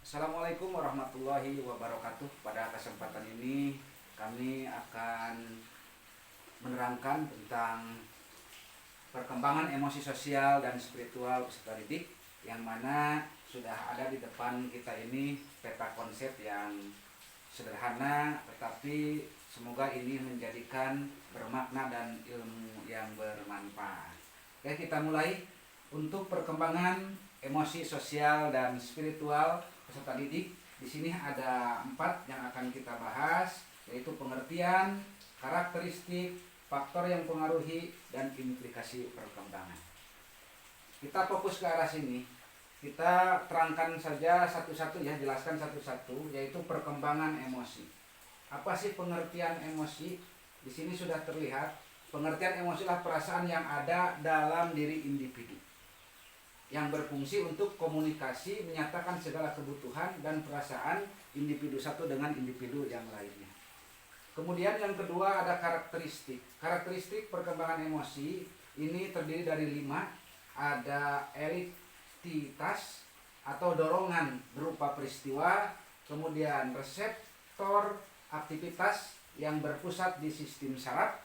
Assalamualaikum warahmatullahi wabarakatuh. Pada kesempatan ini kami akan menerangkan tentang perkembangan emosi sosial dan spiritual peserta didik, yang mana sudah ada di depan kita ini peta konsep yang sederhana, tetapi semoga ini menjadikan bermakna dan ilmu yang bermanfaat. Oke, kita mulai. Untuk perkembangan emosi sosial dan spiritual peserta didik, di sini ada 4 yang akan kita bahas, yaitu pengertian, karakteristik, faktor yang mempengaruhi, dan implikasi perkembangan. Kita fokus ke arah sini. Kita terangkan saja satu-satu ya, jelaskan satu-satu, yaitu perkembangan emosi. Apa sih pengertian emosi? Di sini sudah terlihat, pengertian emosi adalah perasaan yang ada dalam diri individu, yang berfungsi untuk komunikasi, menyatakan segala kebutuhan dan perasaan individu satu dengan individu yang lainnya. Kemudian yang kedua ada karakteristik. Karakteristik perkembangan emosi ini terdiri dari 5. Ada elititas atau dorongan berupa peristiwa, kemudian reseptor aktivitas yang berpusat di sistem saraf.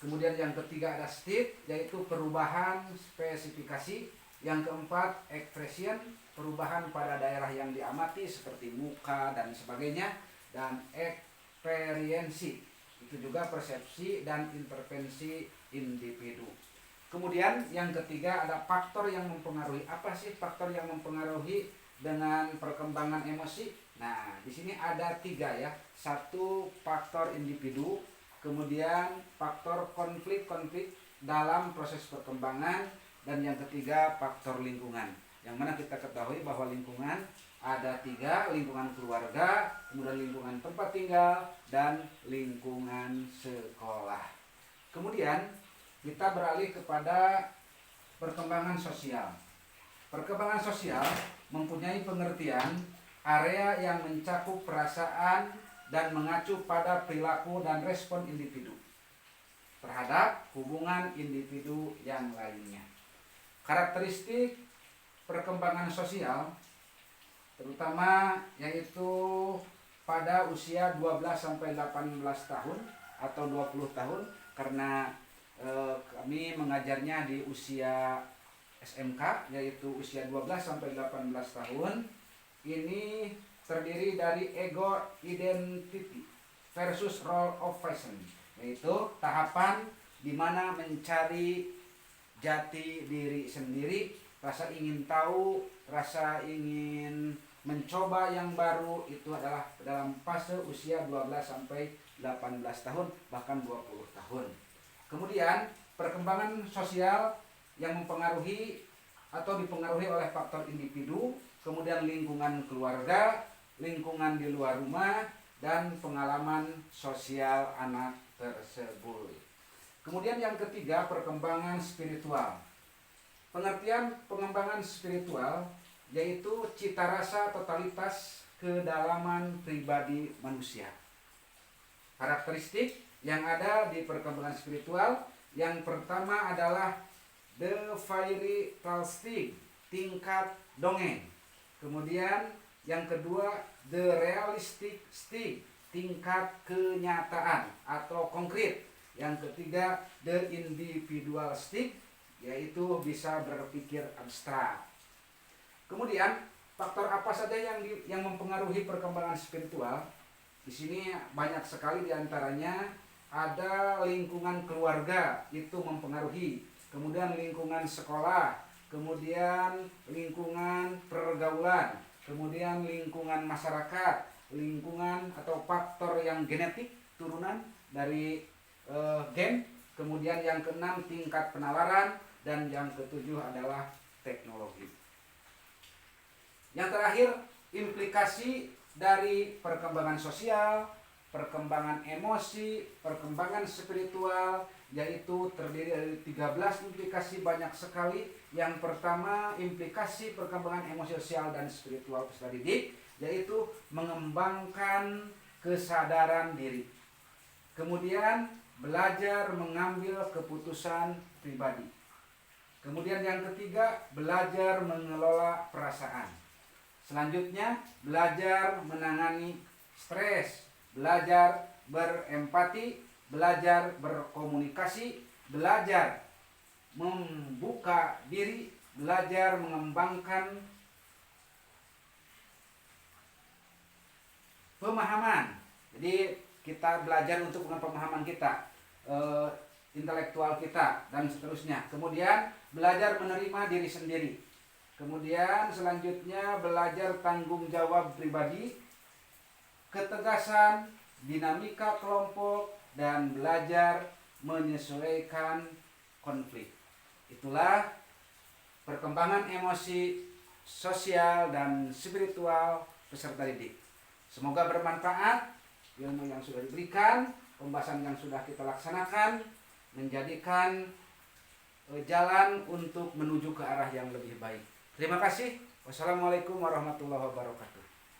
Kemudian yang ketiga ada state, yaitu perubahan spesifikasi. Yang keempat, expression, perubahan pada daerah yang diamati seperti muka dan sebagainya. Dan eksperiensi, itu juga persepsi dan intervensi individu. Kemudian yang ketiga ada faktor yang mempengaruhi. Apa sih faktor yang mempengaruhi dengan perkembangan emosi? Nah, di sini ada 3 ya. 1, faktor individu, kemudian faktor konflik dalam proses perkembangan, dan yang ketiga faktor lingkungan, yang mana kita ketahui bahwa lingkungan ada 3, lingkungan keluarga, kemudian lingkungan tempat tinggal, dan lingkungan sekolah. Kemudian kita beralih kepada perkembangan sosial. Perkembangan sosial mempunyai pengertian area yang mencakup perasaan dan mengacu pada perilaku dan respon individu terhadap hubungan individu yang lainnya. Karakteristik perkembangan sosial terutama yaitu pada usia 12-18 tahun atau 20 tahun, karena kami mengajarnya di usia SMK, yaitu usia 12-18 tahun. Ini terdiri dari ego identity versus role of fashion, yaitu tahapan di mana mencari jati diri sendiri, rasa ingin tahu, rasa ingin mencoba yang baru, itu adalah dalam fase usia 12-18 tahun, bahkan 20 tahun. Kemudian perkembangan sosial yang mempengaruhi atau dipengaruhi oleh faktor individu, kemudian lingkungan keluarga, lingkungan di luar rumah, dan pengalaman sosial anak tersebut. Kemudian yang ketiga, perkembangan spiritual. Pengertian pengembangan spiritual yaitu cita rasa totalitas kedalaman pribadi manusia. Karakteristik yang ada di perkembangan spiritual, yang pertama adalah the fairy tale stage, tingkat dongeng. Kemudian yang kedua, the realistic stage, tingkat kenyataan atau konkret. Yang ketiga, the individual state, yaitu bisa berpikir abstrak. Kemudian faktor apa saja yang mempengaruhi perkembangan spiritual? Di sini banyak sekali diantaranya. Ada lingkungan keluarga, itu mempengaruhi. Kemudian lingkungan sekolah, kemudian lingkungan pergaulan, kemudian lingkungan masyarakat, lingkungan atau faktor yang genetik, turunan dari gen. Kemudian yang keenam, tingkat penalaran, dan yang ketujuh adalah teknologi. Yang terakhir, implikasi dari perkembangan sosial, perkembangan emosi, perkembangan spiritual, yaitu terdiri dari 13 implikasi, banyak sekali. Yang pertama, implikasi perkembangan emosi sosial dan spiritual peserta didik, yaitu mengembangkan kesadaran diri. Kemudian belajar mengambil keputusan pribadi. Kemudian yang ketiga, belajar mengelola perasaan. Selanjutnya, belajar menangani stres, belajar berempati, belajar berkomunikasi, belajar membuka diri, belajar mengembangkan pemahaman. Jadi kita belajar untuk pemahaman kita, intelektual kita, dan seterusnya. Kemudian belajar menerima diri sendiri. Kemudian selanjutnya belajar tanggung jawab pribadi, ketegasan, dinamika kelompok, dan belajar menyesuaikan konflik. Itulah perkembangan emosi sosial dan spiritual peserta didik. Semoga bermanfaat ilmu yang sudah diberikan, pembahasan yang sudah kita laksanakan, menjadikan jalan untuk menuju ke arah yang lebih baik. Terima kasih. Wassalamualaikum warahmatullahi wabarakatuh.